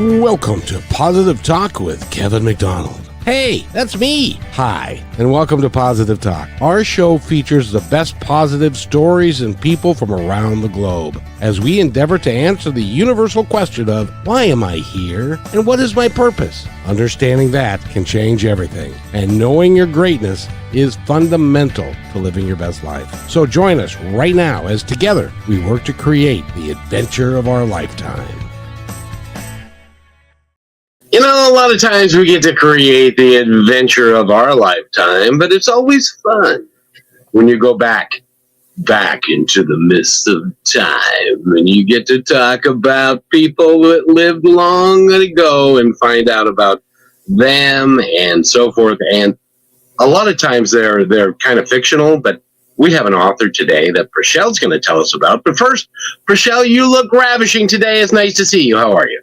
Welcome to Positive Talk with Kevin McDonald. Hey, that's me. Hi, and welcome to Positive Talk. Our show features the best positive stories and people from around the globe as we endeavor to answer the universal question of why am I here and what is my purpose? Understanding that can change everything, and knowing your greatness is fundamental to living your best life. So join us right now as together we work to create the adventure of our lifetime. You know, a lot of times we get to create the adventure of our lifetime, but it's always fun when you go back into the mist of time and you get to talk about people that lived long ago and find out about them and so forth. And a lot of times they're kind of fictional, but we have an author today that Prichelle's going to tell us about. But first, Prichelle, you look ravishing today. It's nice to see you. How are you?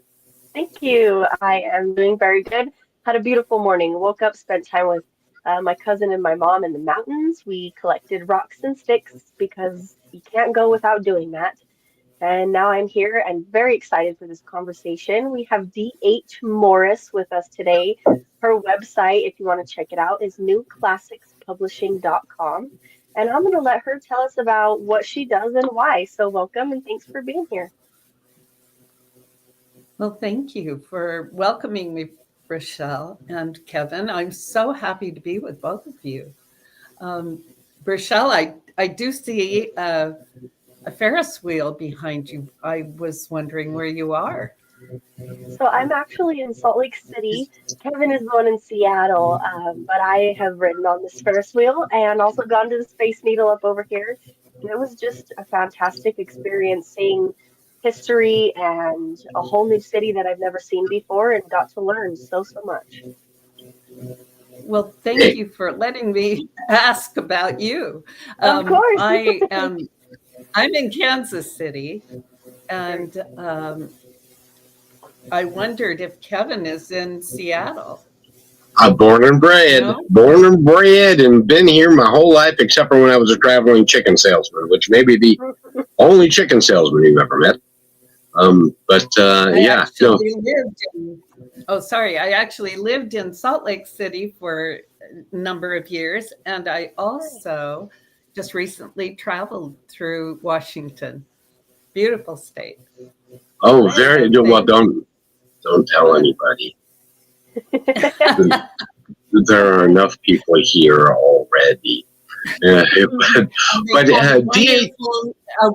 Thank you. I am doing very good. Had a beautiful morning. Woke up, spent time with my cousin and my mom in the mountains. We collected rocks and sticks because you can't go without doing that. And now I'm here and very excited for this conversation. We have D.H. Morris with us today. Her website, if you want to check it out, is newclassicspublishing.com. And I'm going to let her tell us about what she does and why. So welcome and thanks for being here. Well, thank you for welcoming me, Rochelle and Kevin. I'm so happy to be with both of you. Rochelle, I do see a Ferris wheel behind you. I was wondering where you are. So I'm actually in Salt Lake City. Kevin is the one in Seattle, but I have ridden on this Ferris wheel and also gone to the Space Needle up over here. And it was just a fantastic experience seeing history and a whole new city that I've never seen before and got to learn so much. Well, thank you for letting me ask about you. Of course. I'm in Kansas City, and I wondered if Kevin is in Seattle. I'm born and bred, and been here my whole life, except for when I was a traveling chicken salesman, which may be the only chicken salesman you've ever met. I actually lived in Salt Lake City for a number of years, and I also just recently traveled through Washington. Beautiful state. Oh, very good. Well, don't tell anybody. There are enough people here already. A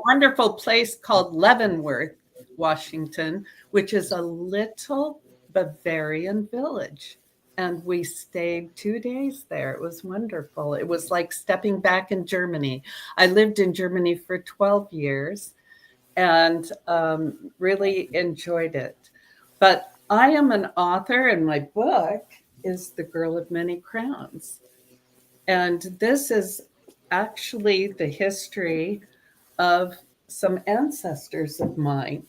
wonderful place called Leavenworth, Washington, which is a little Bavarian village. And we stayed 2 days there. It was wonderful. It was like stepping back in Germany. I lived in Germany for 12 years and really enjoyed it. But I am an author, and my book is The Girl of Many Crowns. And this is actually the history of some ancestors of mine.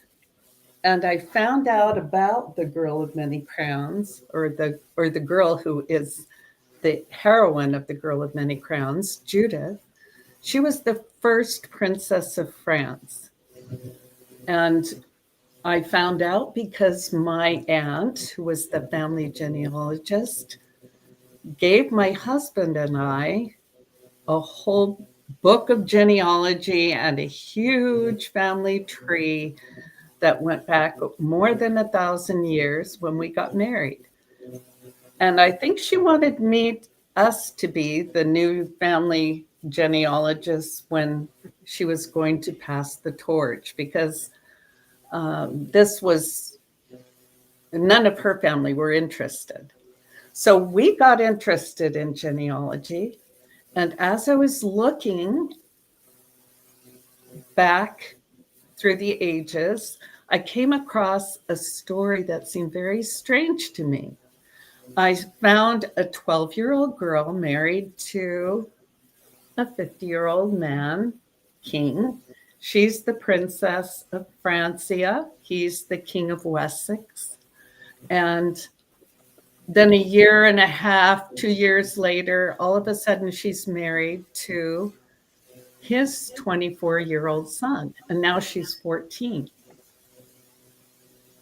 And I found out about the Girl of Many Crowns, or the girl who is the heroine of the Girl of Many Crowns, Judith. She was the first princess of France. And I found out because my aunt, who was the family genealogist, gave my husband and I a whole book of genealogy and a huge family tree that went back more than 1,000 years when we got married. And I think she wanted us to be the new family genealogists when she was going to pass the torch, because none of her family were interested. So we got interested in genealogy. And as I was looking back through the ages, I came across a story that seemed very strange to me. I found a 12-year-old girl married to a 50-year-old man, king. She's the princess of Francia. He's the king of Wessex. And then a year and a half, 2 years later, all of a sudden she's married to his 24-year-old son. And now she's 14.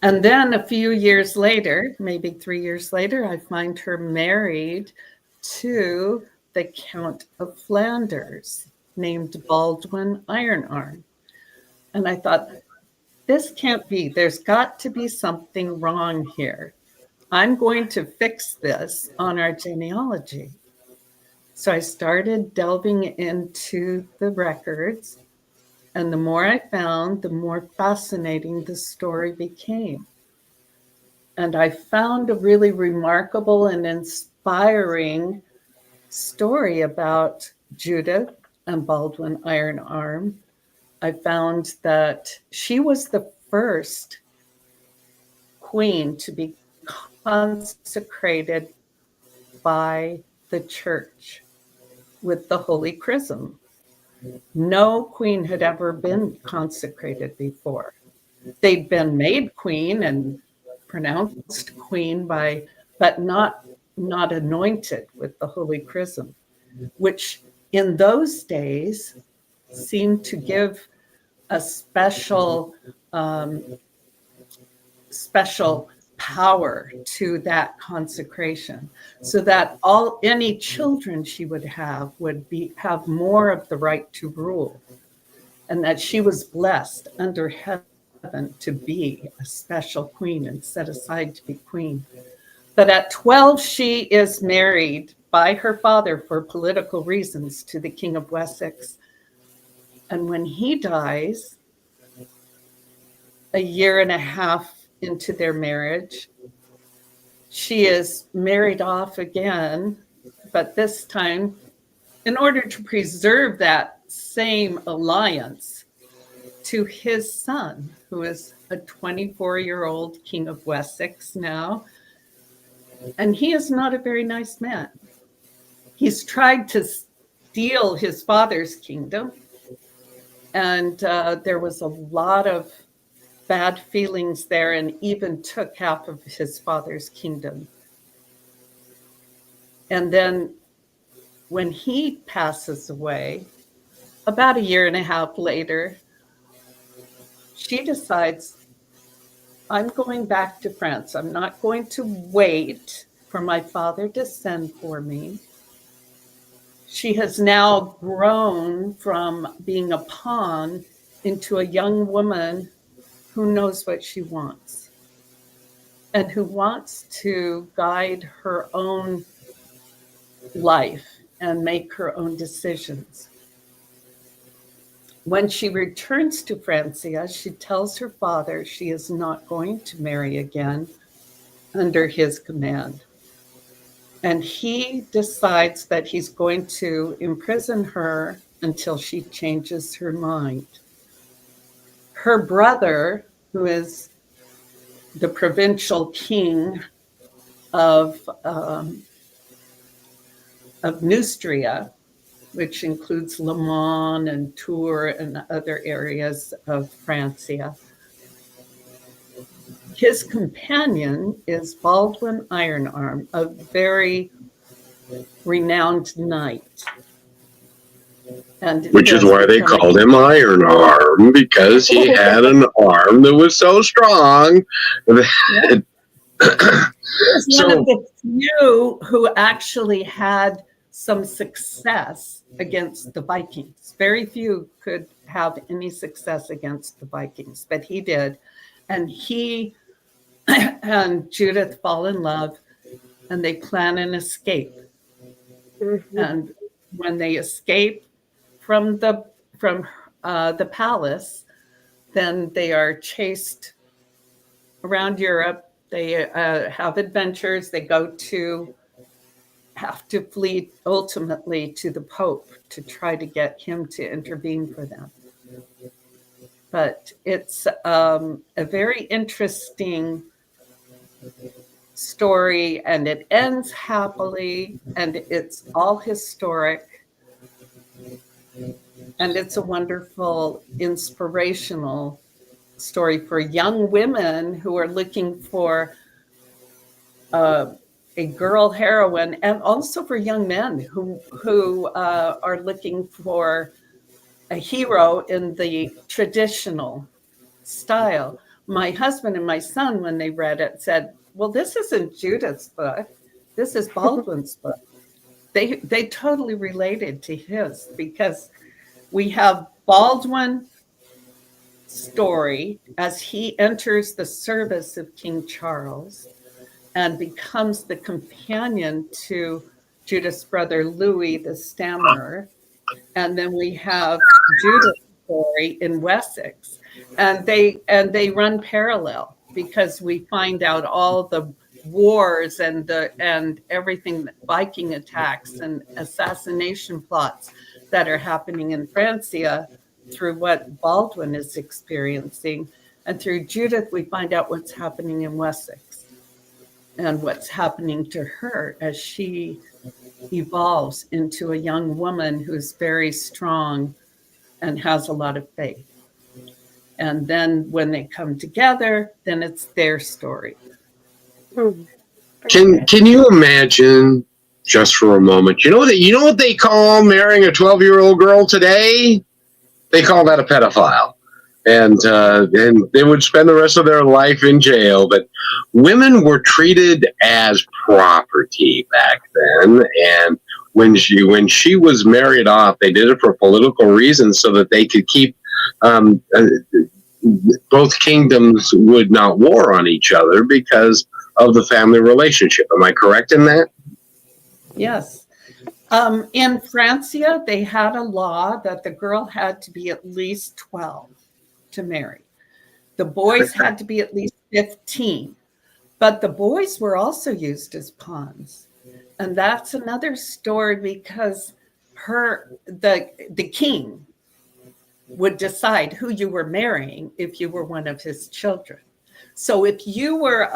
And then a few years later, maybe 3 years later, I find her married to the Count of Flanders, named Baldwin Ironarm. And I thought, this can't be. There's got to be something wrong here. I'm going to fix this on our genealogy. So I started delving into the records, and the more I found, the more fascinating the story became. And I found a really remarkable and inspiring story about Judith and Baldwin Ironarm. I found that she was the first queen to be consecrated by the church with the Holy Chrism. No queen had ever been consecrated before. They'd been made queen and pronounced queen but not anointed with the Holy Chrism, which in those days seemed to give a special power to that consecration, so that any children she would have more of the right to rule, and that she was blessed under heaven to be a special queen and set aside to be queen. But at 12, she is married by her father for political reasons to the King of Wessex. And when he dies, a year and a half into their marriage, she is married off again, but this time, in order to preserve that same alliance, to his son, who is a 24-year-old King of Wessex now. And he is not a very nice man. He's tried to steal his father's kingdom, and there was a lot of bad feelings there, and even took half of his father's kingdom. And then when he passes away, about a year and a half later, she decides, I'm going back to France. I'm not going to wait for my father to send for me. She has now grown from being a pawn into a young woman who knows what she wants and who wants to guide her own life and make her own decisions. When she returns to Francia, she tells her father she is not going to marry again under his command. And he decides that he's going to imprison her until she changes her mind. Her brother, who is the provincial king of Neustria, which includes Le Mans and Tours and other areas of Francia. His companion is Baldwin Ironarm, a very renowned knight. And which is why they called him Iron Arm, because he had an arm that was so strong that He was one of the few who actually had some success against the Vikings. Very few could have any success against the Vikings, but he did. And he and Judith fall in love, and they plan an escape. Mm-hmm. And when they escape from the palace, then they are chased around Europe. They have adventures. They have to flee ultimately to the Pope to try to get him to intervene for them. But it's a very interesting story, and it ends happily, and it's all historic, and it's a wonderful, inspirational story for young women who are looking for a girl heroine, and also for young men who are looking for a hero in the traditional style, my husband and my son, when they read it, said, well, this isn't Judith's book. This is Baldwin's book. They totally related to his, because we have Baldwin story as he enters the service of King Charles and becomes the companion to Judith's brother Louis the Stammerer. And then we have Judith's story in Wessex. And they run parallel, because we find out all the wars and everything, Viking attacks and assassination plots that are happening in Francia through what Baldwin is experiencing. And through Judith, we find out what's happening in Wessex and what's happening to her as she evolves into a young woman who's very strong and has a lot of faith. And then when they come together, then it's their story. Can you imagine, just for a moment, you know what they call marrying a 12-year-old girl today? They call that a pedophile. And they would spend the rest of their life in jail. But women were treated as property back then. And when she was married off, they did it for political reasons, so that they could keep both kingdoms would not war on each other because of the family relationship. Am I correct in that? Yes. In Francia, they had a law that the girl had to be at least 12 to marry. The boys had to be at least 15. But the boys were also used as pawns. And that's another story, because the king would decide who you were marrying if you were one of his children. So if you were,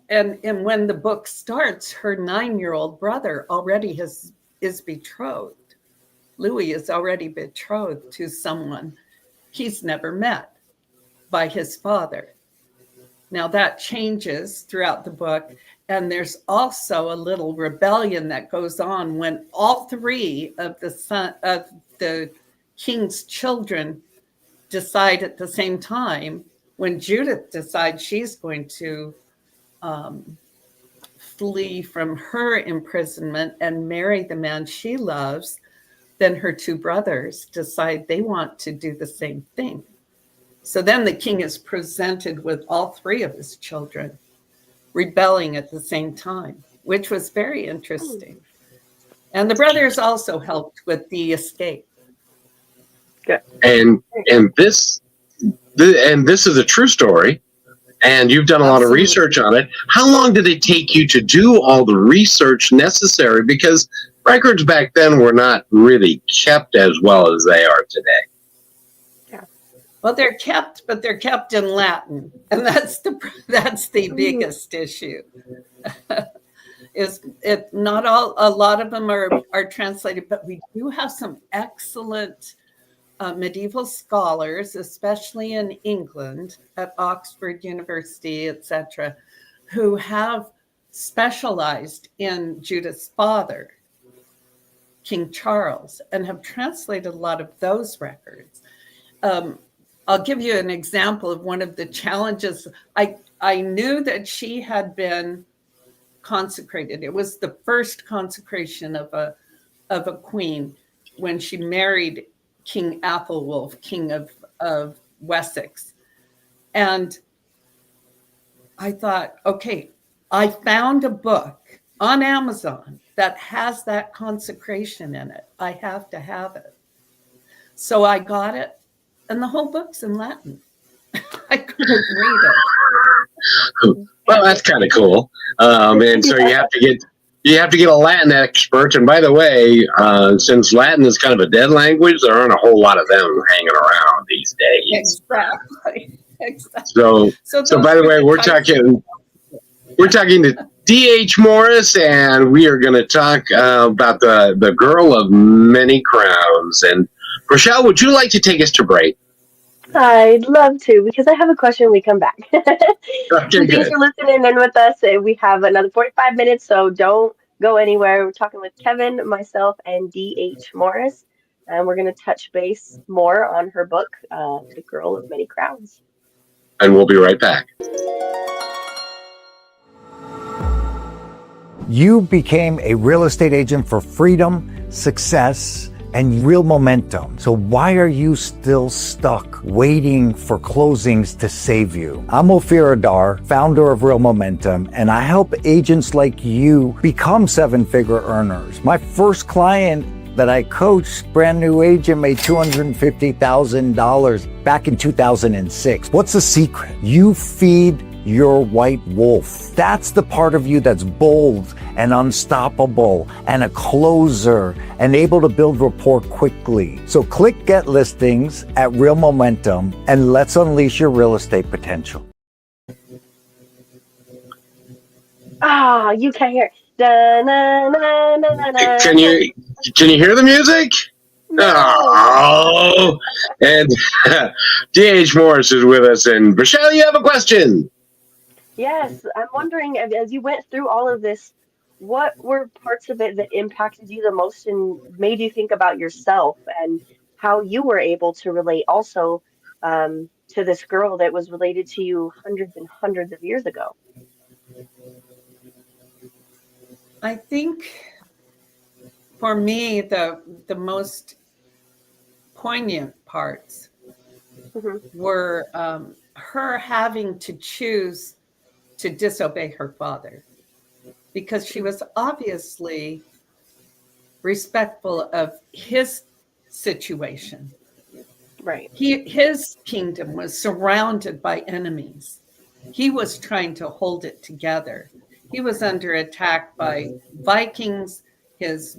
and when the book starts, her 9-year-old brother already is betrothed. Louis is already betrothed to someone he's never met by his father. Now that changes throughout the book. And there's also a little rebellion that goes on when all three of the king's children decide at the same time. When Judith decides she's going to flee from her imprisonment and marry the man she loves, then her two brothers decide they want to do the same thing. So then the king is presented with all three of his children rebelling at the same time, which was very interesting. And the brothers also helped with the escape. Good. And this is a true story, and you've done a lot of research on it. How long did it take you to do all the research necessary? Because records back then were not really kept as well as they are today. Yeah. Well, they're kept in Latin, and that's the biggest issue. Is it not all? A lot of them are translated, but we do have some excellent medieval scholars, especially in England at Oxford University, etc., who have specialized in Judith's father, King Charles, and have translated a lot of those records. I'll give you an example of one of the challenges. I knew that she had been consecrated. It was the first consecration of a queen when she married King Athelwulf, king of Wessex. And I thought, okay, I found a book on Amazon that has that consecration in it. I have to have it. So I got it, and the whole book's in Latin. I couldn't read it. Well, that's kind of cool. And so you have to get a Latin expert. And by the way, since Latin is kind of a dead language, there aren't a whole lot of them hanging around these days. Exactly. So by the way, we're talking to D.H. Morris, and we are going to talk about the girl of many crowns. And Rochelle, would you like to take us to break? I'd love to, because I have a question when we come back. Okay, Thanks for listening in with us. We have another 45 minutes, so don't go anywhere. We're talking with Kevin, myself, and D.H. Morris, and we're going to touch base more on her book, The Girl of Many Crowns. and we'll be right back. You became a real estate agent for freedom, success, and real momentum. So why are you still stuck waiting for closings to save you? I'm Ophir Adar, founder of Real Momentum, and I help agents like you become seven-figure earners. My first client that I coached, brand new agent, made $250,000 back in 2006. What's the secret? You feed your white wolf. That's the part of you that's bold and unstoppable and a closer and able to build rapport quickly. So click Get Listings at Real Momentum and let's unleash your real estate potential. You can't hear it. Da-na-na-na-na-na. Can you hear the music? No. Oh, and D.H. Morris is with us. And Rochelle, you have a question. Yes, I'm wondering, as you went through all of this, what were parts of it that impacted you the most and made you think about yourself and how you were able to relate also to this girl that was related to you hundreds and hundreds of years ago? I think for me, the most poignant parts were her having to choose to disobey her father, because she was obviously respectful of his situation. Right. His kingdom was surrounded by enemies. He was trying to hold it together. He was under attack by Vikings. His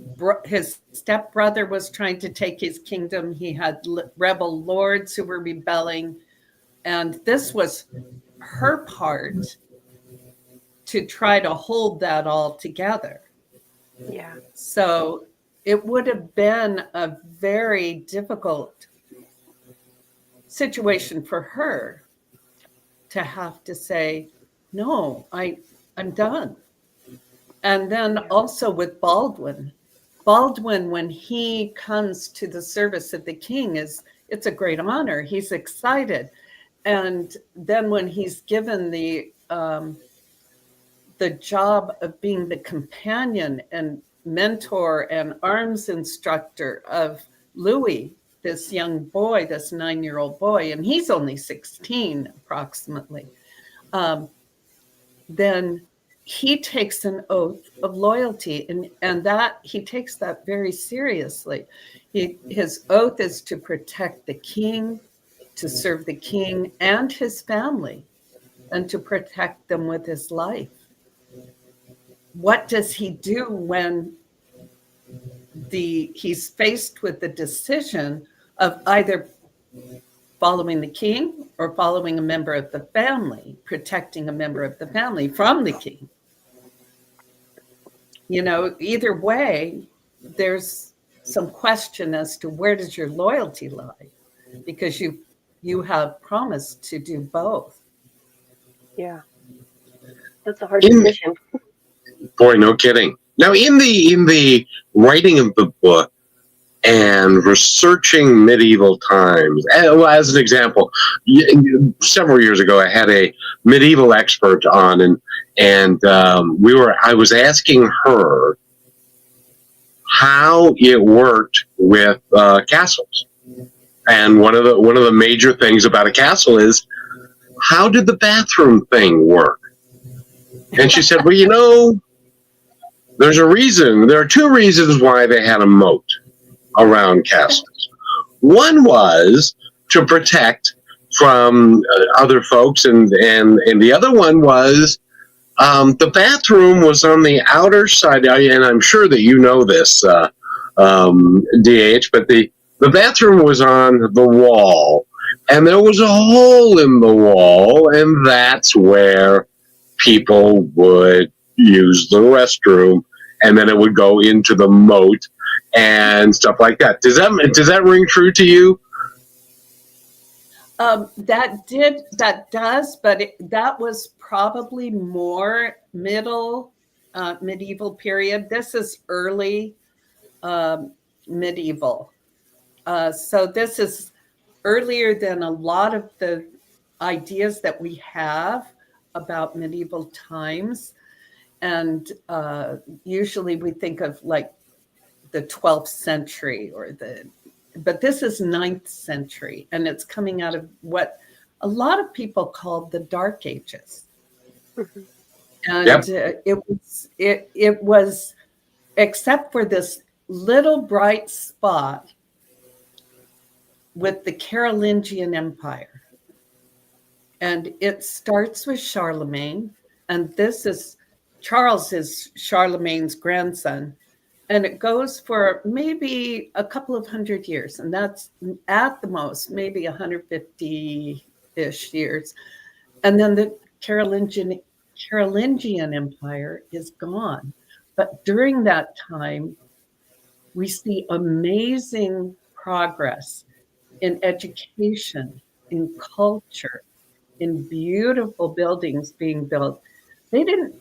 stepbrother was trying to take his kingdom. He had rebel lords who were rebelling. And this was her part to try to hold that all together. Yeah. So it would have been a very difficult situation for her to have to say, no, I'm done. And then also with Baldwin, when he comes to the service of the king, it's a great honor. He's excited. And then when he's given the job of being the companion and mentor and arms instructor of Louis, this young boy, this 9-year-old boy, and he's only 16 approximately, then he takes an oath of loyalty, and that he takes that very seriously. His oath is to protect the king, to serve the king and his family, and to protect them with his life. What does he do when he's faced with the decision of either following the king or following a member of the family, protecting a member of the family from the king? You know, either way, there's some question as to where does your loyalty lie, because you have promised to do both. Yeah. That's a hard decision. Boy, no kidding. Now, in the writing of the book and researching medieval times, as an example, several years ago, I had a medieval expert on, and I was asking her how it worked with castles, and one of the major things about a castle is, how did the bathroom thing work? And she said, well, there's a reason. There are two reasons why they had a moat around castles. One was to protect from other folks, and the other one was the bathroom was on the outer side, and I'm sure that you know this, DH, but the bathroom was on the wall, and there was a hole in the wall, and that's where people would use the restroom, and then it would go into the moat and stuff like that. Does that ring true to you? That does, but that was probably more medieval period. This is early medieval. So this is earlier than a lot of the ideas that we have about medieval times. And usually we think of like the 12th century but this is 9th century, and it's coming out of what a lot of people call the Dark Ages. And Yep. it was, except for this little bright spot with the Carolingian Empire. And it starts with Charlemagne, and Charles is Charlemagne's grandson. And it goes for maybe a couple of hundred years, and that's at the most, maybe 150-ish years. And then the Carolingian Empire is gone. But during that time, we see amazing progress in education, in culture, in beautiful buildings being built. They didn't,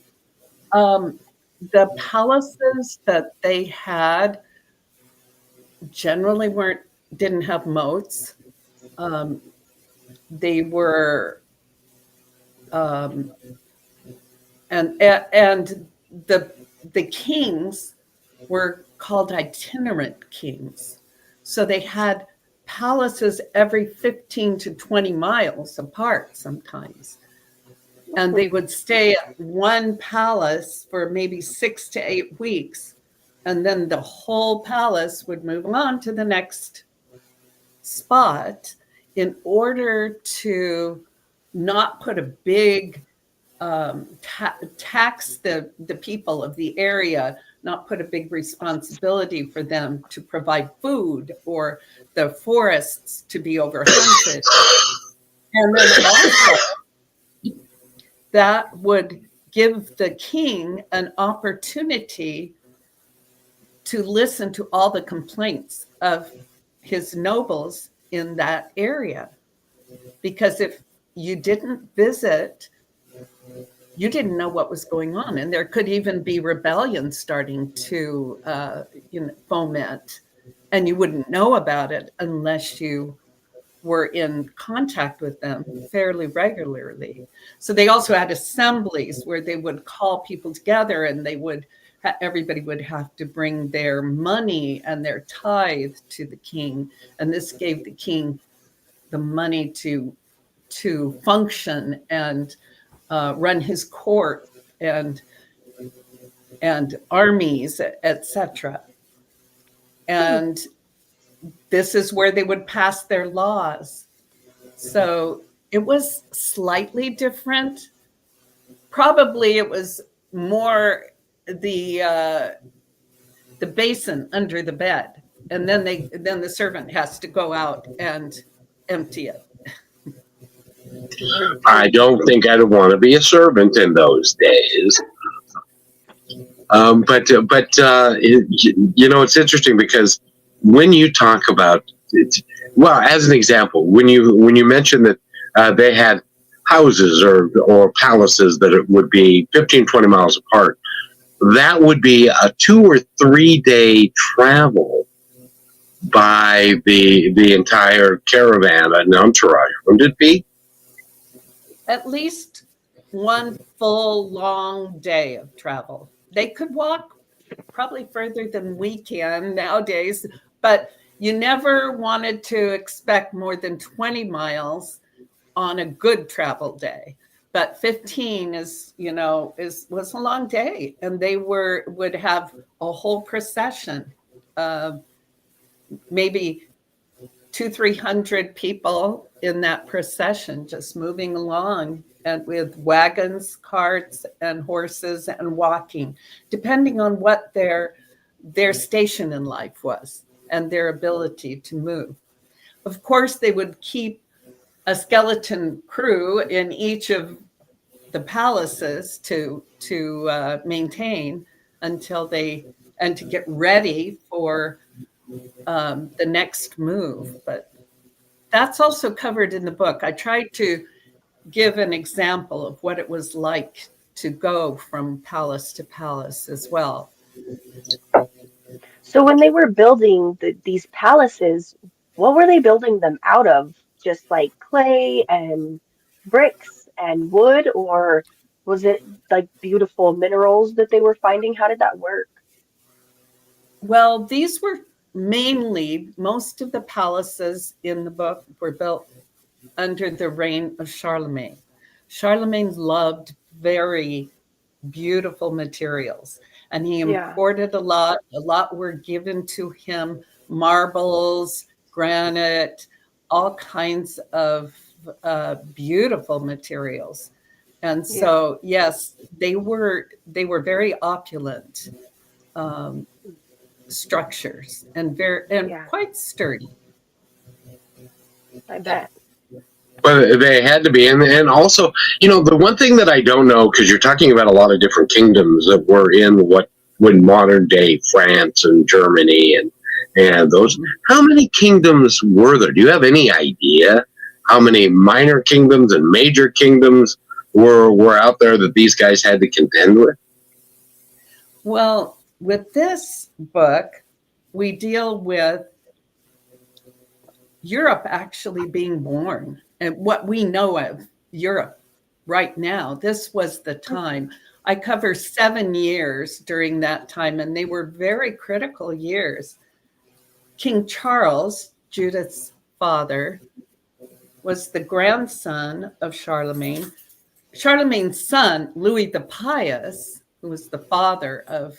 the palaces that they had generally didn't have moats. They were, and the kings were called itinerant kings. So they had palaces every 15 to 20 miles apart sometimes. And they would stay at one palace for maybe 6 to 8 weeks. And then the whole palace would move on to the next spot in order to not put a big tax the people of the area, not put a big responsibility for them to provide food or the forests to be overhunted. And then also that would give the king an opportunity to listen to all the complaints of his nobles in that area. Because if you didn't visit, you didn't know what was going on. And there could even be rebellion starting to foment. And you wouldn't know about it unless you were in contact with them fairly regularly. So they also had assemblies where they would call people together, and everybody would have to bring their money and their tithe to the king. And this gave the king the money to function and run his court and armies, etc. And this is where they would pass their laws. So it was slightly different. Probably it was more the basin under the bed, and then the servant has to go out and empty it. I don't think I'd want to be a servant in those days. But it's interesting because when you talk about it, well, as an example, when you mention that they had houses or palaces that it would be 15, 20 miles apart, that would be a 2 or 3 day travel by the entire caravan and entourage, wouldn't it be? At least one full long day of travel. They could walk probably further than we can nowadays, but you never wanted to expect more than 20 miles on a good travel day. But 15 was a long day, and they would have a whole procession of maybe 200-300 people in that procession, just moving along, and with wagons, carts, and horses, and walking, depending on what their station in life was and their ability to move. Of course, they would keep a skeleton crew in each of the palaces to maintain until and to get ready for the next move. But that's also covered in the book. I tried to give an example of what it was like to go from palace to palace as well. So when they were building these palaces, what were they building them out of? Just like clay and bricks and wood, or was it like beautiful minerals that they were finding? How did that work? Well, these were mainly, most of the palaces in the book were built under the reign of Charlemagne. Charlemagne loved very beautiful materials, and he Yeah, imported a lot. A lot were given to him, marbles, granite, all kinds of beautiful materials. And yeah, so, yes, they were very opulent structures, and yeah, quite sturdy. I bet. But they had to be, and also, the one thing that I don't know, because you're talking about a lot of different kingdoms that were in what when modern day France and Germany and those. How many kingdoms were there? Do you have any idea how many minor kingdoms and major kingdoms were out there that these guys had to contend with? Well, with this book, we deal with Europe actually being born and what we know of Europe right now. This was the time. I cover 7 years during that time, and they were very critical years. King Charles, Judith's father, was the grandson of Charlemagne. Charlemagne's son, Louis the Pious, who was the father of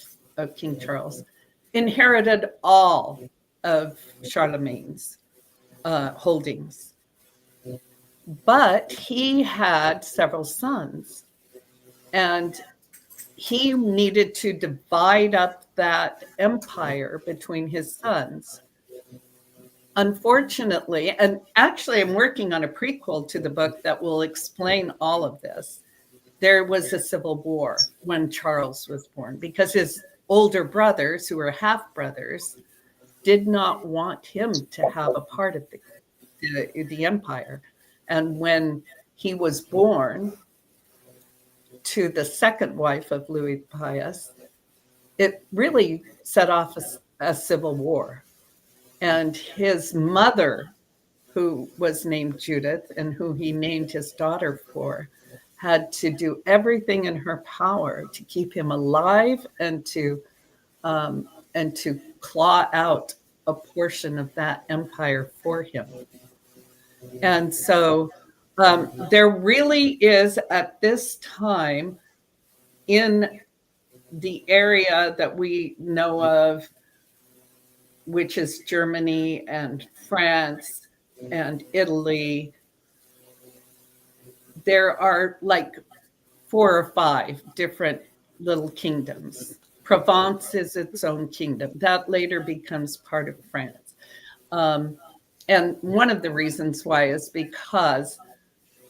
King Charles, inherited all of Charlemagne's holdings. But he had several sons, and he needed to divide up that empire between his sons. Unfortunately, and actually I'm working on a prequel to the book that will explain all of this. There was a civil war when Charles was born because his older brothers, who were half brothers, did not want him to have a part of the empire. And when he was born to the second wife of Louis the Pious, it really set off a civil war. And his mother, who was named Judith and who he named his daughter for, had to do everything in her power to keep him alive and to claw out a portion of that empire for him. And so there really is, at this time, in the area that we know of, which is Germany and France and Italy, there are like 4 or 5 different little kingdoms. Provence is its own kingdom. That later becomes part of France. And one of the reasons why is because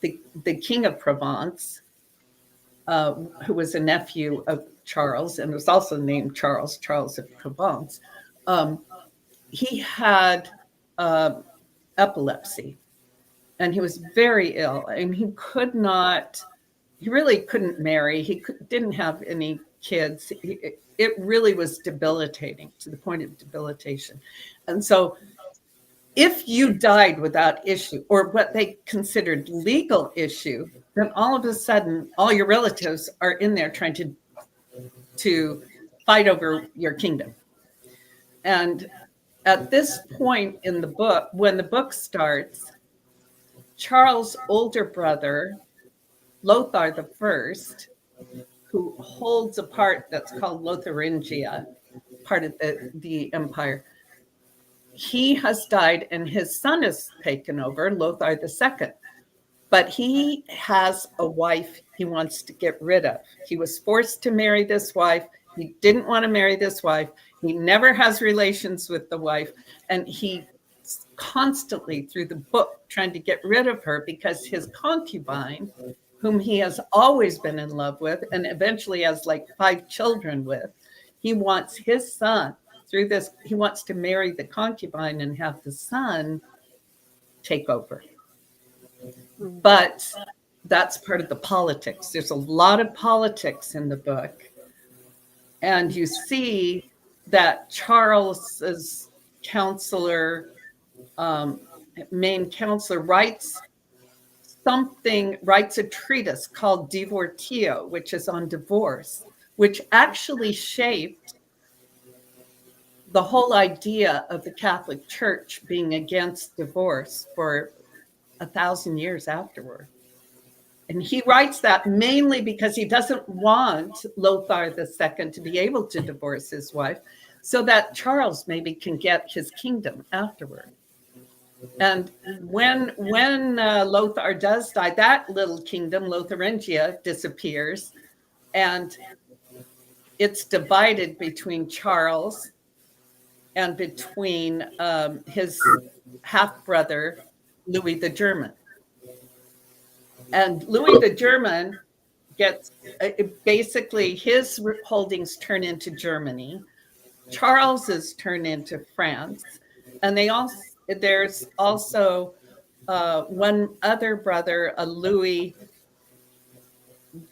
the king of Provence, who was a nephew of Charles and was also named Charles of Provence, he had epilepsy, and he was very ill, and he really couldn't marry. He didn't have any kids. It really was debilitating, to the point of debilitation. And so if you died without issue, or what they considered legal issue, then all of a sudden, all your relatives are in there trying to fight over your kingdom. And at this point in the book, when the book starts, Charles' older brother, Lothar the First, who holds a part that's called Lotharingia, part of the empire, he has died and his son has taken over, Lothar the Second. But he has a wife he wants to get rid of. He was forced to marry this wife. He didn't want to marry this wife. He never has relations with the wife. And he constantly, through the book, trying to get rid of her because his concubine, whom he has always been in love with and eventually has like 5 children with, he wants his son through this. He wants to marry the concubine and have the son take over. But that's part of the politics. There's a lot of politics in the book. And you see that Charles's counselor, main counselor, writes writes a treatise called Divortio, which is on divorce, which actually shaped the whole idea of the Catholic Church being against divorce for 1,000 years afterward. And he writes that mainly because he doesn't want Lothar II to be able to divorce his wife so that Charles maybe can get his kingdom afterward. And when Lothar does die, that little kingdom, Lotharingia, disappears, and it's divided between Charles and between his half-brother, Louis the German. And Louis the German gets, basically his holdings turn into Germany, Charles's turn into France, and there's also one other brother, a Louis,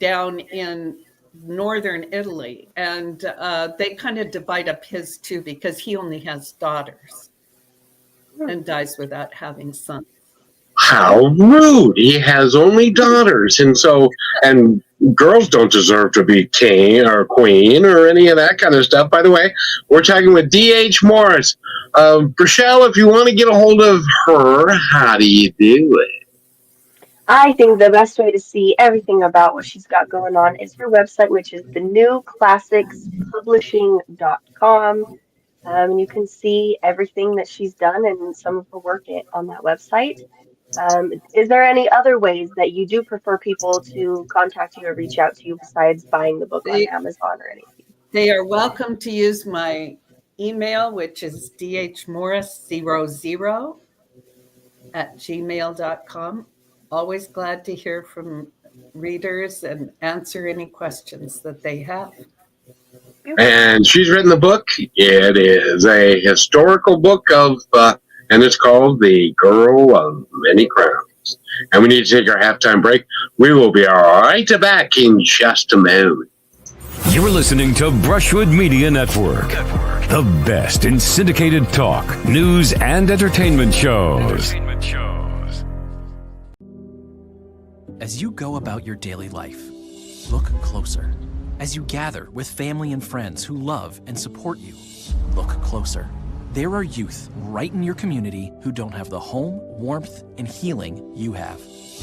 down in northern Italy, and they kind of divide up his too because he only has daughters and dies without having sons. How rude. He has only daughters. And girls don't deserve to be king or queen or any of that kind of stuff. By the way, we're talking with D.H. Morris. Rochelle, if you want to get a hold of her, how do you do it? I think the best way to see everything about what she's got going on is her website, which is thenewclassicspublishing.com. And you can see everything that she's done and some of her work on that website. Is there any other ways that you do prefer people to contact you or reach out to you besides buying the book on Amazon or anything? They are welcome to use my email, which is dhmorris00@gmail.com. Always glad to hear from readers and answer any questions that they have. And she's written the book. It is a historical book and it's called The Girl of Many Crowns. And we need to take our halftime break. We will be right back in just a moment. You're listening to Brushwood Media Network, the best in syndicated talk, news, and entertainment shows. As you go about your daily life, look closer. As you gather with family and friends who love and support you, look closer. There are youth right in your community who don't have the home, warmth, and healing you have.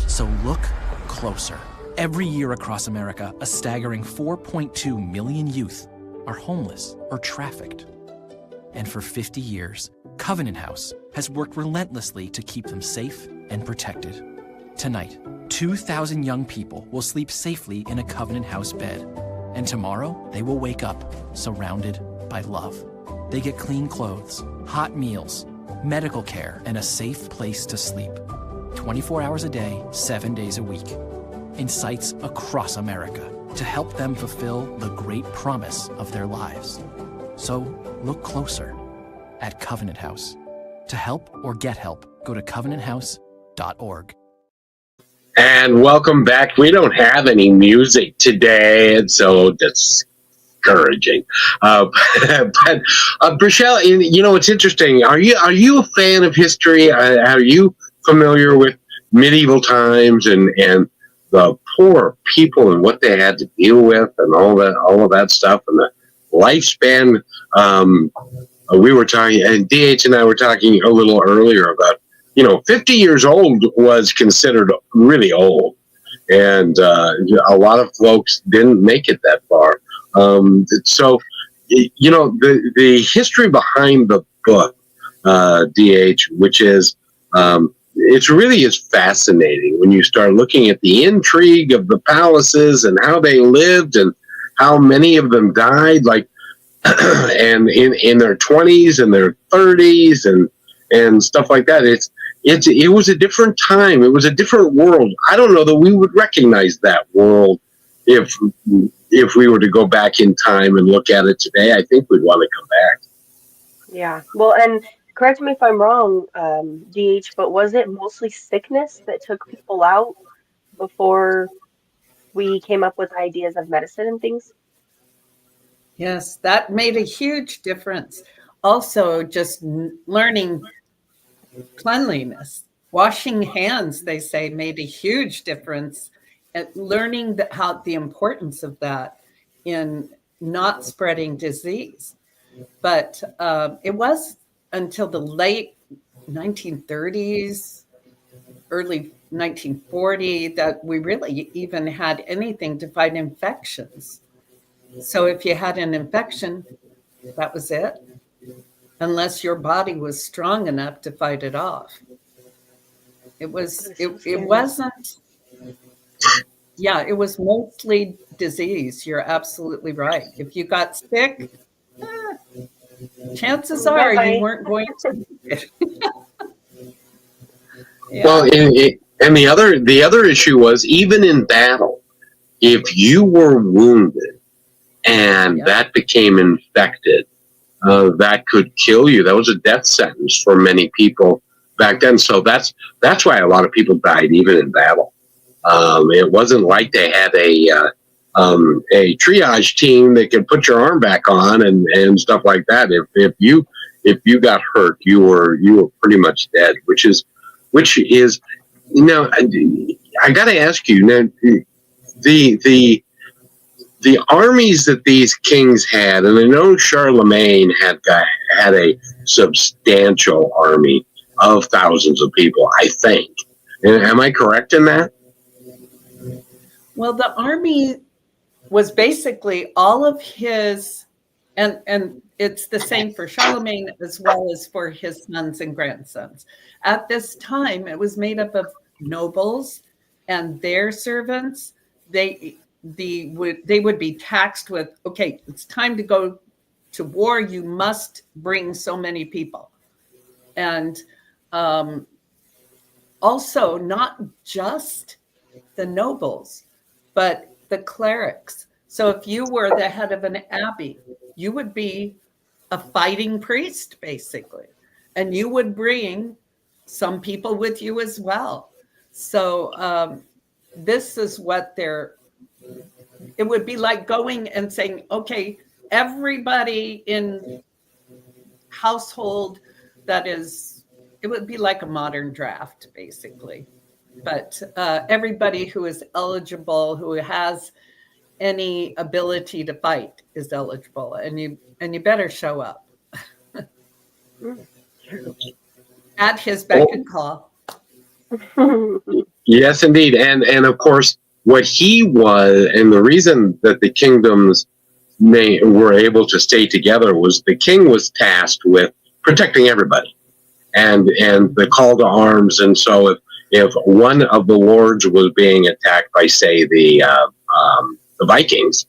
So look closer. Every year across America, a staggering 4.2 million youth are homeless or trafficked. And for 50 years, Covenant House has worked relentlessly to keep them safe and protected. Tonight, 2,000 young people will sleep safely in a Covenant House bed. And tomorrow, they will wake up surrounded by love. They get clean clothes, hot meals, medical care, and a safe place to sleep. 24 hours a day, 7 days a week. In sites across America to help them fulfill the great promise of their lives. So look closer at Covenant House. To help or get help, go to covenanthouse.org. And welcome back. We don't have any music today. It's so discouraging. But Rochelle, it's interesting. Are you a fan of history? Are you familiar with medieval times and the poor people and what they had to deal with and all of that stuff and the lifespan? We were talking, and DH and I were talking a little earlier about, 50 years old was considered really old. And a lot of folks didn't make it that far. So, the history behind the book, DH, which is, it really is fascinating when you start looking at the intrigue of the palaces and how they lived and how many of them died, and in their 20s and their 30s and stuff like that. It was a different time. It was a different world. I don't know that we would recognize that world if we were to go back in time and look at it today. I think we'd want to come back. Yeah. Well, and correct me if I'm wrong, DH, but was it mostly sickness that took people out before we came up with ideas of medicine and things? Yes, that made a huge difference. Also, just learning cleanliness. Washing hands, they say, made a huge difference at learning the importance of that in not spreading disease. But it was until the late 1930s, early 1940 that we really even had anything to fight infections. So if you had an infection, that was it, unless your body was strong enough to fight it off. It wasn't, it was mostly disease. You're absolutely right. If you got sick, chances are you weren't going to. Yeah. Well, and the other issue was, even in battle, if you were wounded and that became infected, that could kill you. That was a death sentence for many people back then. So that's why a lot of people died even in battle. It wasn't like they had a triage team that could put your arm back on and stuff like that. If you got hurt, you were pretty much dead. Which is I got to ask you now, the armies that these kings had, and I know Charlemagne had a substantial army of thousands of people, I think. Am I correct in that? Well, the army was basically all of his, and it's the same for Charlemagne as well as for his sons and grandsons. At this time, it was made up of nobles and their servants. They would be taxed with, okay, it's time to go to war. You must bring so many people. And also not just the nobles, but the clerics. So if you were the head of an abbey, you would be a fighting priest, basically. And you would bring some people with you as well. So this is what it would be like going and saying, okay, everybody in household it would be like a modern draft, basically. But everybody who is eligible, who has any ability to fight, is eligible, and you better show up. At his beck and call. Yes, indeed. And of course, what he was, and the reason that the kingdoms were able to stay together, was the king was tasked with protecting everybody and the call to arms. And so if one of the lords was being attacked by, say, the Vikings,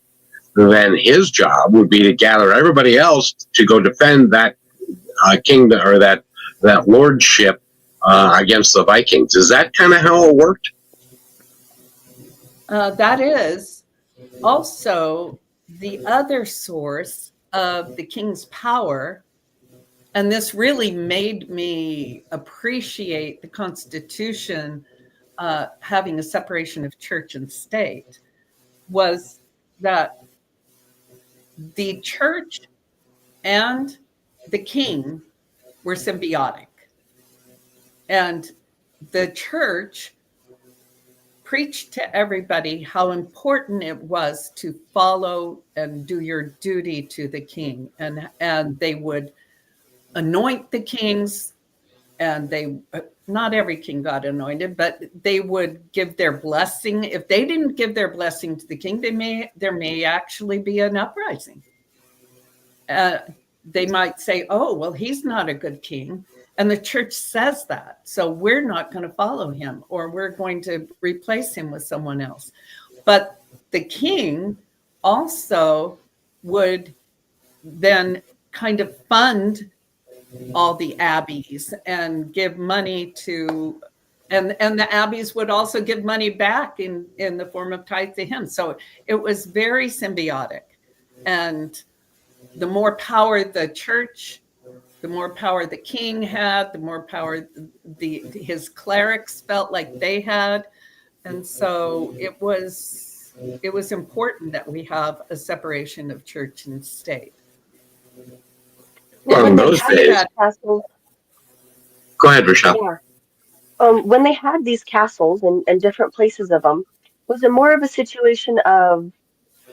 then his job would be to gather everybody else to go defend that kingdom or that lordship against the Vikings. Is that kind of how it worked? That is also the other source of the king's power. And this really made me appreciate the Constitution having a separation of church and state, was that the church and the king were symbiotic. And the church preached to everybody how important it was to follow and do your duty to the king. And they would anoint the kings, and not every king got anointed, but they would give their blessing. If they didn't give their blessing to the king, there may actually be an uprising. They might say, oh, well, he's not a good king. And the church says that. So we're not going to follow him, or we're going to replace him with someone else. But the king also would then kind of fund all the abbeys and give money to, and the abbeys would also give money back in the form of tithe to him. So it was very symbiotic. And the more power the church, the more power the king had, the more power his clerics felt like they had. And so it was important that we have a separation of church and state. Well, in those days. Go ahead, Rochelle. Yeah. When they had these castles and different places of them, was it more of a situation of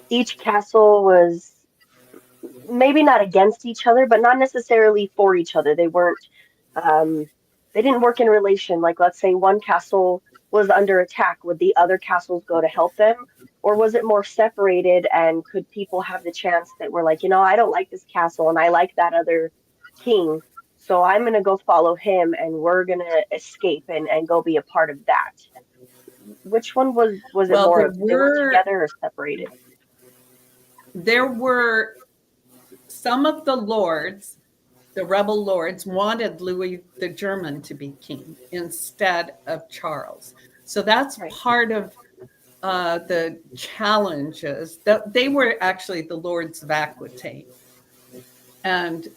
each castle was maybe not against each other, but not necessarily for each other? They weren't, um, they didn't work in relation. Like, let's say one castle was under attack, would the other castles go to help them? Or was it more separated, and could people have the chance that were like, I don't like this castle and I like that other king, so I'm going to go follow him and we're going to escape and go be a part of that? Which one was it Well, more of they were together or separated? There were some of the lords, the rebel lords, wanted Louis the German to be king instead of Charles. So that's Right. part of the challenges. That they were actually the lords of Aquitaine. And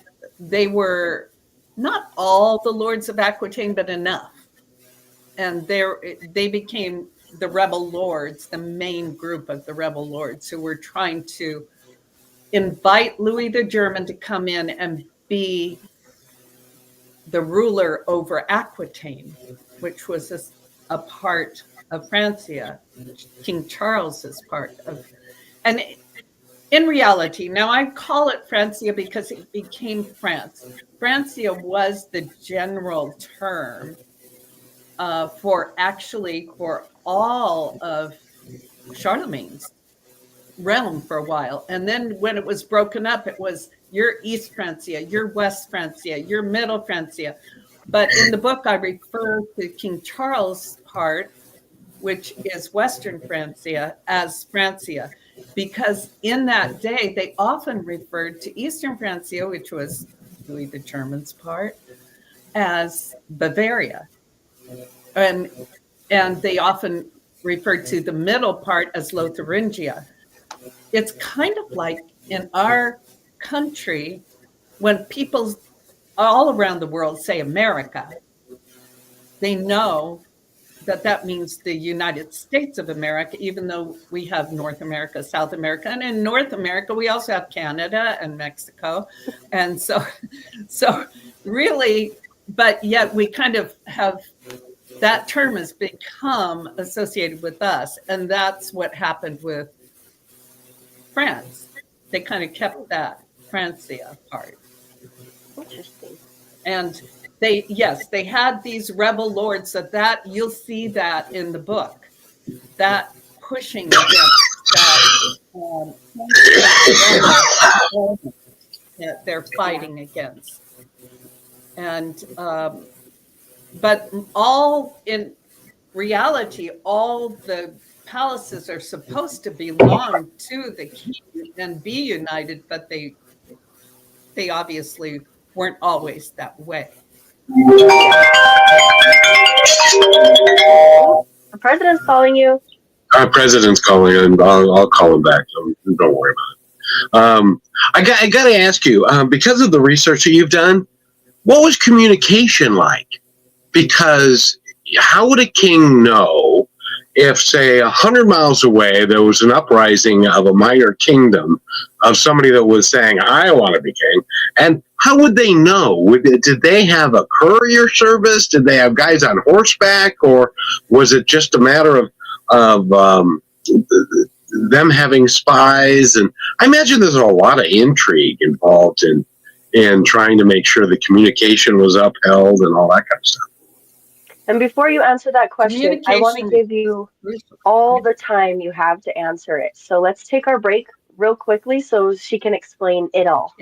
they were not all the lords of Aquitaine, but enough. And they became the rebel lords, the main group of the rebel lords who were trying to invite Louis the German to come in and be the ruler over Aquitaine, which was a part of Francia, King Charles's part of. And in reality, now I call it Francia because it became France. Francia was the general term for all of Charlemagne's realm for a while. And then when it was broken up, it was you're East Francia, you're West Francia, you're Middle Francia. But in the book, I refer to King Charles' part, which is Western Francia, as Francia, because in that day, they often referred to Eastern Francia, which was Louis the German's part, as Bavaria. And they often referred to the middle part as Lotharingia. It's kind of like in our country, when people all around the world say America, they know that means the United States of America, even though we have North America, South America. And in North America, we also have Canada and Mexico. And so really, but yet we kind of have, that term has become associated with us. And that's what happened with France. They kind of kept that Francia part. Interesting. And they had these rebel lords, so that you'll see that in the book, that pushing against that they're fighting against. And but all in reality, all the palaces are supposed to belong to the king and be united, but they obviously weren't always that way. The president's calling you. Our president's calling, and I'll call him back. So don't worry about it. I got to ask you, because of the research that you've done, what was communication like? Because how would a king know if, say, 100 miles away, there was an uprising of a minor kingdom of somebody that was saying, I want to be king? And how would they know? Did they have a courier service? Did they have guys on horseback? Or was it just a matter of them having spies? And I imagine there's a lot of intrigue involved in trying to make sure the communication was upheld and all that kind of stuff. And before you answer that question, I want to give you all the time you have to answer it. So let's take our break real quickly so she can explain it all.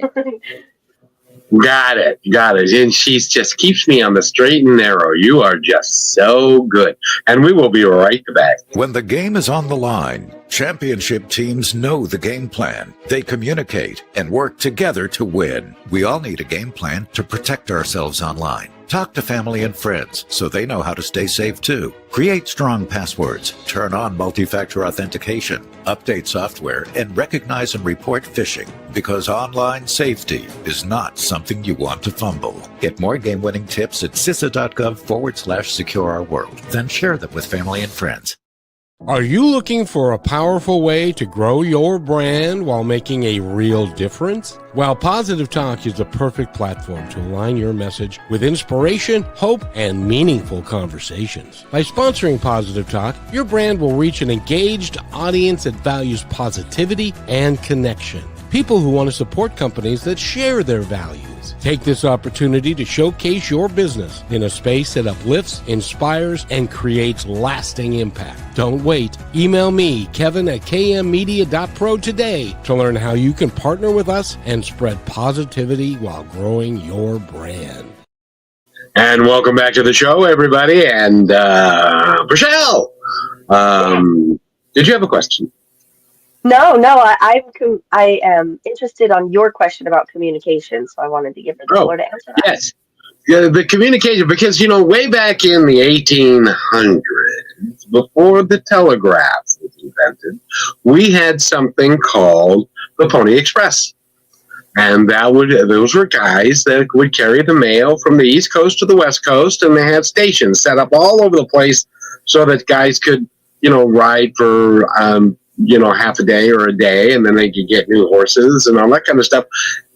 Got it. And she just keeps me on the straight and narrow. You are just so good. And we will be right back. When the game is on the line, championship teams know the game plan. They communicate and work together to win. We all need a game plan to protect ourselves online. Talk to family and friends so they know how to stay safe too. Create strong passwords, turn on multi-factor authentication, update software, and recognize and report phishing, because online safety is not something you want to fumble. Get more game-winning tips at CISA.gov/secure our world. Then share them with family and friends. Are you looking for a powerful way to grow your brand while making a real difference? Well, Positive Talk is the perfect platform to align your message with inspiration, hope, and meaningful conversations. By sponsoring Positive Talk, your brand will reach an engaged audience that values positivity and connection. People who want to support companies that share their values. Take this opportunity to showcase your business in a space that uplifts, inspires, and creates lasting impact. Don't wait. Email me, Kevin at kmmedia.pro today to learn how you can partner with us and spread positivity while growing your brand. And welcome back to the show, everybody. And Rochelle, did you have a question? No, I am interested on your question about communication, so I wanted to give her the floor to answer that. Yes. Yeah, the communication, because, way back in the 1800s, before the telegraph was invented, we had something called the Pony Express. And those were guys that would carry the mail from the East Coast to the West Coast, and they had stations set up all over the place so that guys could, ride for half a day or a day, and then they could get new horses and all that kind of stuff.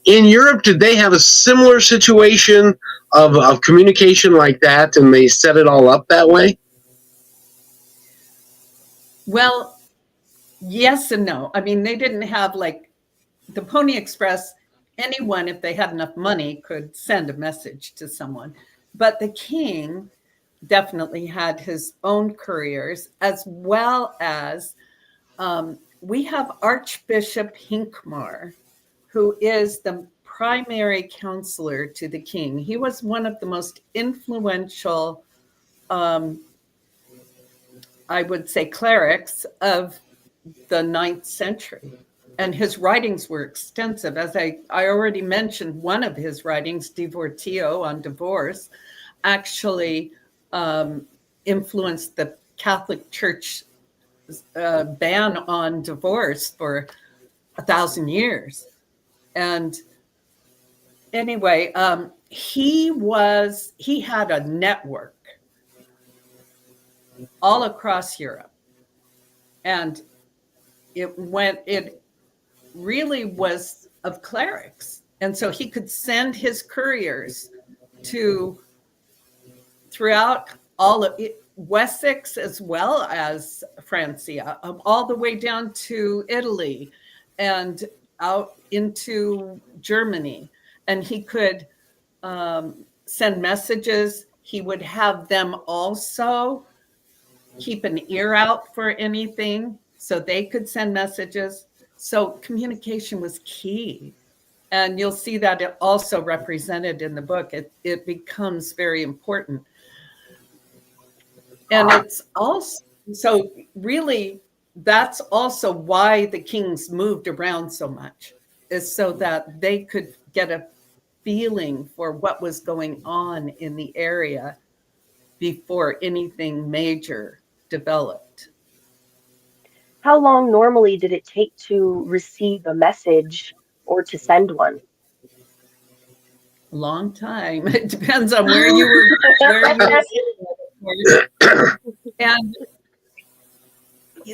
In Europe, did they have a similar situation of communication like that, and they set it all up that way? Well, yes and no. I mean, they didn't have like the Pony Express. Anyone, if they had enough money, could send a message to someone. But the king definitely had his own couriers, as well as we have Archbishop Hincmar, who is the primary counselor to the king. He was one of the most influential, I would say, clerics of the 9th century. And his writings were extensive. As I already mentioned, one of his writings, Divortio on divorce, actually influenced the Catholic Church ban on divorce for 1,000 years. And anyway, he had a network all across Europe, and it really was of clerics. And so he could send his couriers throughout all of it, Wessex as well as Francia, all the way down to Italy and out into Germany. And he could send messages. He would have them also keep an ear out for anything so they could send messages. So communication was key. And you'll see that it also represented in the book. It becomes very important. And it's also, so really, that's also why the kings moved around so much, is so that they could get a feeling for what was going on in the area before anything major developed. How long normally did it take to receive a message or to send one? A long time. It depends on where you were. And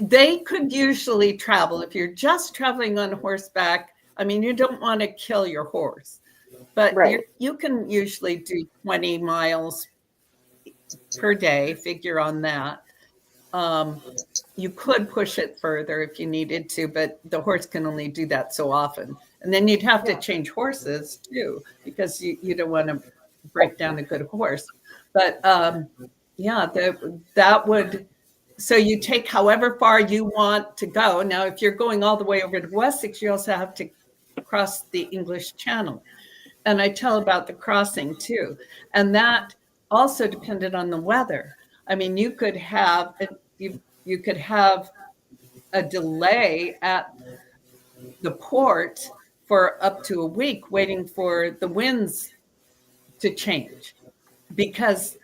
they could usually travel. If you're just traveling on horseback, I mean, you don't want to kill your horse, but you can usually do 20 miles per day, figure on that. You could push it further if you needed to, but the horse can only do that so often. And then you'd have to change horses too, because you don't want to break down a good horse. But that would, so you take however far you want to go. Now, if you're going all the way over to Wessex, you also have to cross the English Channel. And I tell about the crossing too. And that also depended on the weather. I mean, you could have a delay at the port for up to a week waiting for the winds to change, because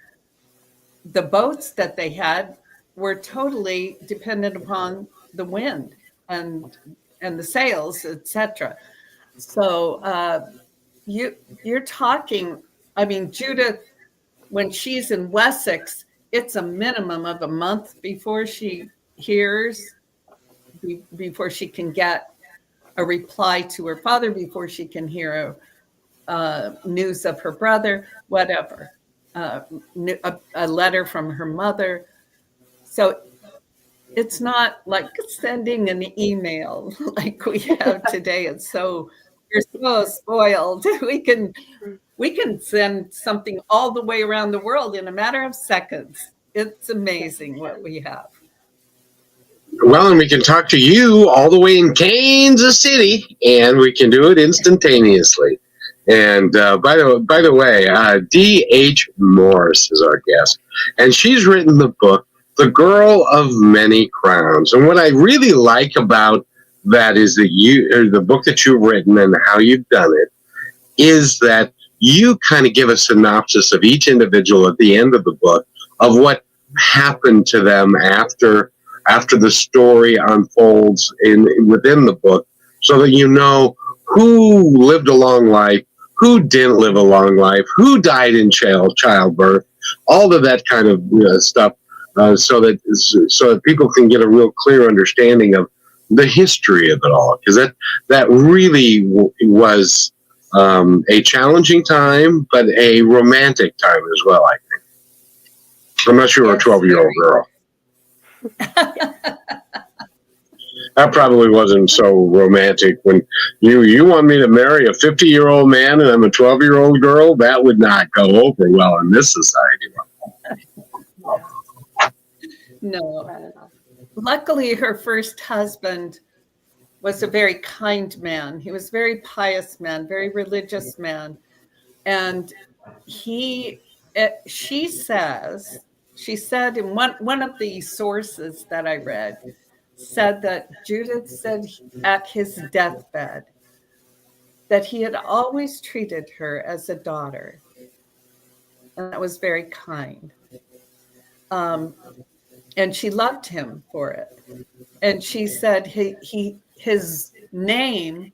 the boats that they had were totally dependent upon the wind and the sails, etc. So you're talking, I mean, Judith, when she's in Wessex, it's a minimum of a month before she hears before she can get a reply to her father, before she can hear news of her brother, whatever, a letter from her mother. So it's not like sending an email like we have today. It's so, you're so spoiled. We can send something all the way around the world in a matter of seconds. It's amazing what we have. Well, and we can talk to you all the way in Kansas City, and we can do it instantaneously. And by the way, D.H. Morris is our guest, and she's written the book The Girl of Many Crowns. And what I really like about that is that the book that you've written and how you've done it, is that you kind of give a synopsis of each individual at the end of the book of what happened to them after the story unfolds within the book, so that you know who lived a long life, who didn't live a long life, who died in childbirth, all of that kind of stuff, so that people can get a real clear understanding of the history of it all, because that really was a challenging time, but a romantic time as well, I think. Unless you were a 12-year-old girl. That probably wasn't so romantic. When you want me to marry a 50-year-old man and I'm a 12-year-old girl, that would not go over well in this society. No. Luckily, her first husband was a very kind man. He was a very pious man, very religious man. And she said in one of the sources that I read, said that Judith said at his deathbed that he had always treated her as a daughter. And that was very kind. And she loved him for it. And she said his name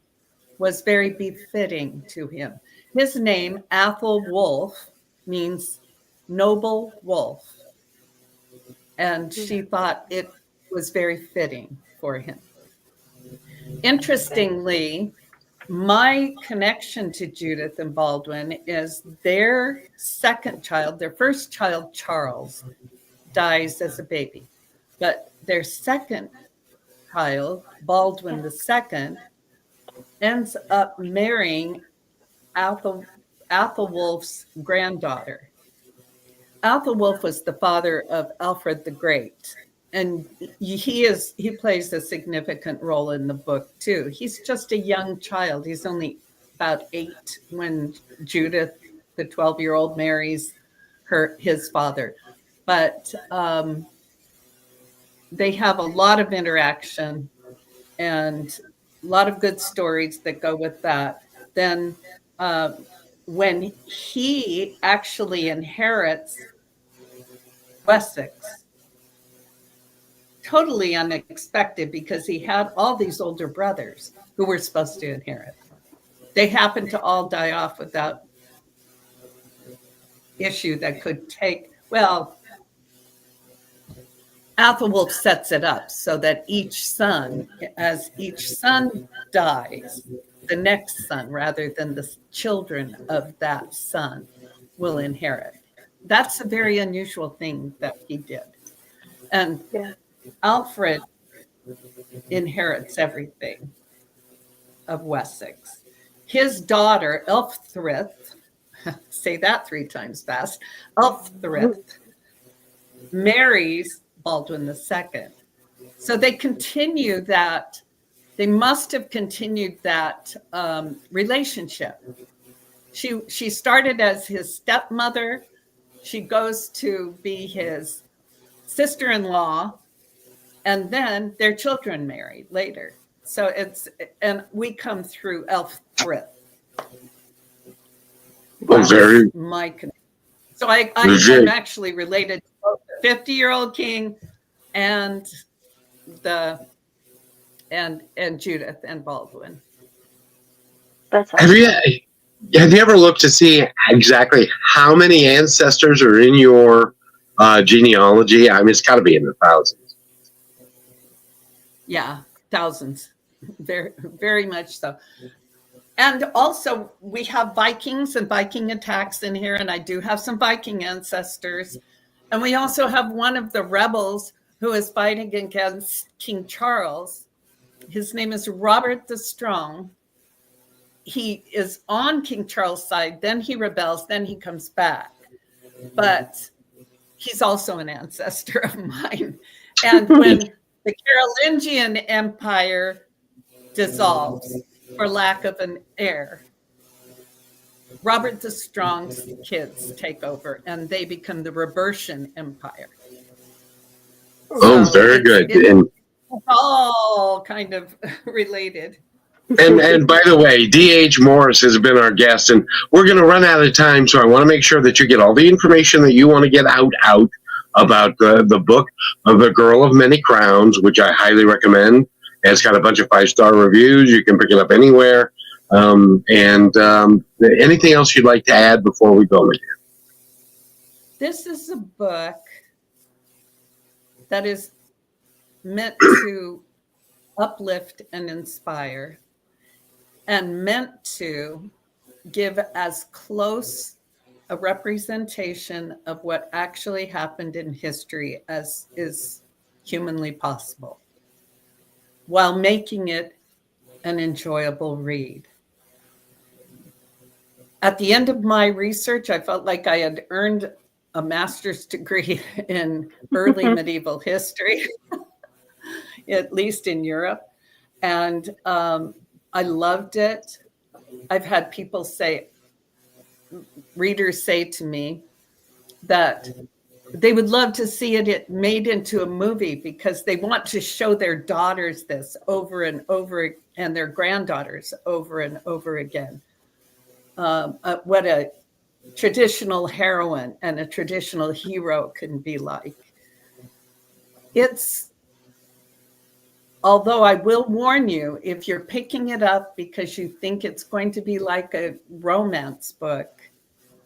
was very befitting to him. His name, Athel Wolf, means noble wolf. And she thought it was very fitting for him. Interestingly, my connection to Judith and Baldwin is their second child, their first child, Charles, dies as a baby. But their second child, Baldwin II, ends up marrying Athel Wolf's granddaughter. Athel Wolf was the father of Alfred the Great, and he plays a significant role in the book too. He's just a young child. He's only about 8 when Judith, the 12-year-old, marries his father. But they have a lot of interaction and a lot of good stories that go with that. Then when he actually inherits Wessex, totally unexpected, because he had all these older brothers who were supposed to inherit. They happened to all die off without issue that could take, well, Athelwolf sets it up so that as each son dies, the next son, rather than the children of that son, will inherit. That's a very unusual thing that he did. And Alfred inherits everything of Wessex. His daughter, Elfthryth, say that 3 times fast, Elfthryth, marries Baldwin II. So they continue that, they must have continued that relationship. She started as his stepmother. She goes to be his sister-in-law, and then their children married later. So and we come through Elfthryth. My connection. So I'm actually related to both the 50-year-old king and and Judith and Baldwin. That's awesome. Have you ever looked to see exactly how many ancestors are in your genealogy? I mean, it's got to be in the thousands. Yeah, thousands. Very, very much so. And also, we have Vikings and Viking attacks in here, and I do have some Viking ancestors. And we also have one of the rebels who is fighting against King Charles. His name is Robert the Strong. He is on King Charles' side, then he rebels, then he comes back. But he's also an ancestor of mine. And when the Carolingian Empire dissolves for lack of an heir, Robert the Strong's kids take over, and they become the Robertian Empire. Oh, very good. It's all kind of related. And by the way, D.H. Morris has been our guest, and we're going to run out of time, so I want to make sure that you get all the information that you want to get out about the book of The Girl of Many Crowns, which I highly recommend. It's got a bunch of 5-star reviews. You can pick it up anywhere. Anything else you'd like to add before we go, my dear? This is a book that is meant to uplift and inspire, and meant to give as close a representation of what actually happened in history as is humanly possible, while making it an enjoyable read. At the end of my research, I felt like I had earned a master's degree in early medieval history, at least in Europe. And I loved it. I've had people readers say to me that they would love to see it made into a movie because they want to show their daughters this over and over, and their granddaughters over and over again. What a traditional heroine and a traditional hero can be like. Although I will warn you, if you're picking it up because you think it's going to be like a romance book,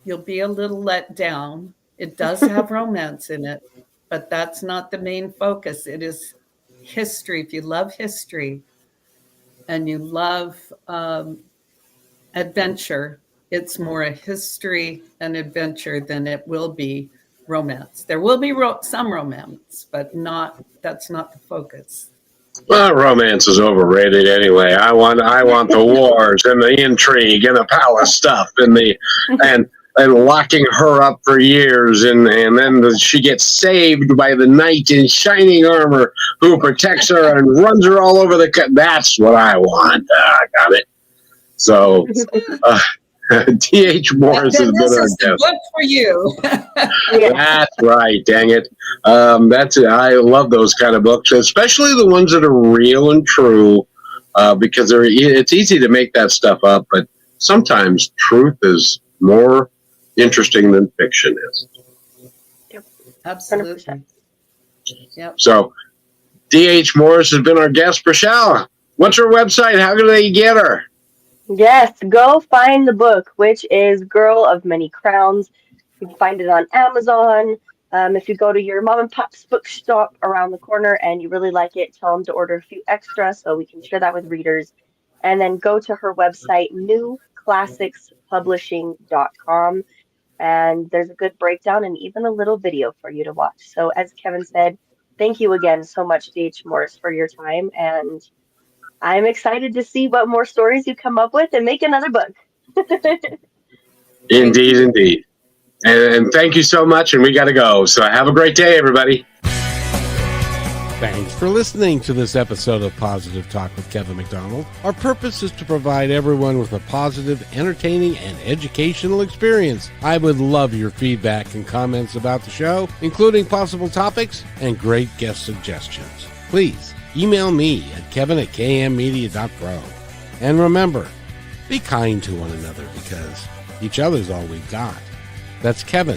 you'll be a little let down. It does have romance in it, but that's not the main focus. It is history. If you love history and you love adventure, it's more a history and adventure than it will be romance. There will be some romance, but that's not the focus. Well, romance is overrated anyway. I want the wars and the intrigue and the palace stuff and locking her up for years, and then she gets saved by the knight in shining armor who protects her and runs her all over that's what I want. I got it. So, D.H. Morris has been our guest. Good for you. That's right. Dang it. I love those kind of books, especially the ones that are real and true, because it's easy to make that stuff up, but sometimes truth is more interesting than fiction is. Yep. Absolutely. Yep. So, D.H. Morris has been our guest. Rochelle, what's her website? How do they get her? Yes, go find the book, which is Girl of Many Crowns. You can find it on Amazon. If you go to your mom and pop's bookshop around the corner and you really like it, tell them to order a few extra so we can share that with readers. And then go to her website, newclassicspublishing.com. And there's a good breakdown and even a little video for you to watch. So as Kevin said, thank you again so much, D.H. Morris, for your time. And I'm excited to see what more stories you come up with and make another book. Indeed. And thank you so much, and we got to go. So have a great day, everybody. Thanks for listening to this episode of Positive Talk with Kevin McDonald. Our purpose is to provide everyone with a positive, entertaining, and educational experience. I would love your feedback and comments about the show, including possible topics and great guest suggestions. Please email me at kevin@kmmedia.pro. And remember, be kind to one another because each other's all we've got. That's Kevin